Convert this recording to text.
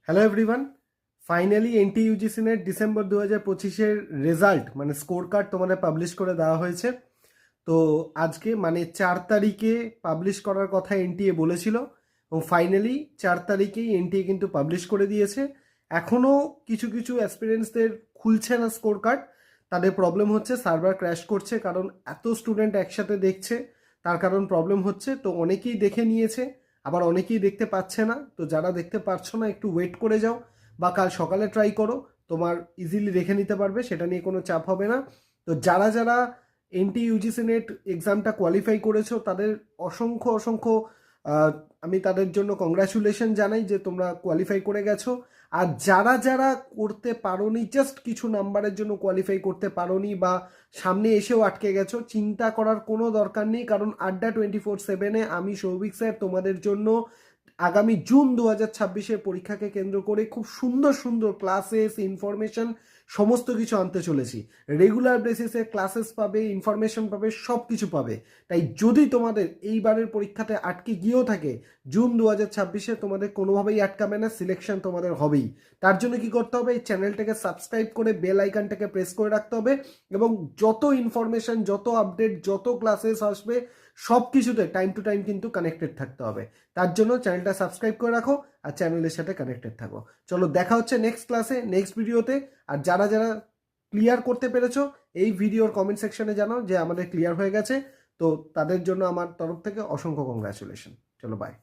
Hello everyone, finally NTA UGC NET December 2025-এর result মানে score card তোমাদের পাবলিশ করে দেওয়া হয়েছে। তো আজকে মানে 4 তারিখে পাবলিশ করার কথা এনটিএ বলেছিল এবং ফাইনালি 4 তারিখেই এনটিএ কিন্তু পাবলিশ করে দিয়েছে। এখনও কিছু কিছু অ্যাসপিরেন্টসদের খুলছে না স্কোর কার্ড, তাদের প্রবলেম হচ্ছে, সার্ভার ক্র্যাশ করছে, কারণ এত স্টুডেন্ট একসাথে দেখছে তার কারণ প্রবলেম হচ্ছে। তো অনেকেই দেখে নিয়েছে, আবার অনেকেই দেখতে পাচ্ছে না। তো যারা দেখতে পারছো না একটু ওয়েট করে যাও বা কাল সকালে ট্রাই করো, তোমার ইজিলি দেখে নিতে পারবে, সেটা নিয়ে কোনো চাপ হবে না। তো যারা যারা এনটিইউজিসি নেট এক্সামটা কোয়ালিফাই করেছো তাদের অসংখ্য অসংখ্য আমি তাদের জন্য কংগ্রাচুলেশন জানাই যে তোমরা কোয়ালিফাই করে গেছো। আর যারা যারা করতে পারোনি, জাস্ট কিছু নাম্বারের জন্য কোয়ালিফাই করতে পারোনি বা সামনে এসেও আটকে গেছো, চিন্তা করার কোনো দরকার নেই, কারণ আড্ডা 24/7-এ আমি সৌভিক স্যার তোমাদের জন্য আগামী জুন 2026-এর পরীক্ষাকে কেন্দ্র করে খুব সুন্দর সুন্দর ক্লাসেস, ইনফরমেশন সমস্ত কিছু আনতে চলেছি। রেগুলার বেসিসে ক্লাসেস পাবে, ইনফরমেশন পাবে, সব কিছু পাবে। তাই যদি তোমাদের এইবারের পরীক্ষাতে আটকে গিয়েও থাকে, জুন 2026-এ তোমাদের কোনোভাবেই আটকাবে না, সিলেকশন তোমাদের হবেই। তার জন্য কি করতে হবে, এই চ্যানেলটাকে সাবস্ক্রাইব করে বেল আইকনটাকে প্রেস করে রাখতে হবে এবং যত ইনফরমেশন, যত আপডেট, যত ক্লাসেস আসবে সব কিছুতে টাইম টু টাইম কিন্তু কানেক্টেড থাকতে হবে। তার জন্য চ্যানেলটা সাবস্ক্রাইব করে রাখো আর চ্যানেলের সাথে কানেক্টেড থাকো। চলো দেখা হচ্ছে নেক্সট ক্লাসে, নেক্সট ভিডিওতে। আর যারা যারা ক্লিয়ার করতে পেরেছো এই ভিডিওর কমেন্ট সেকশনে জানাও যে আমাদের ক্লিয়ার হয়ে গেছে। তো তাদের জন্য আমার তরফ থেকে অসংখ্য কংগ্রাচুলেশন। চলো বাই।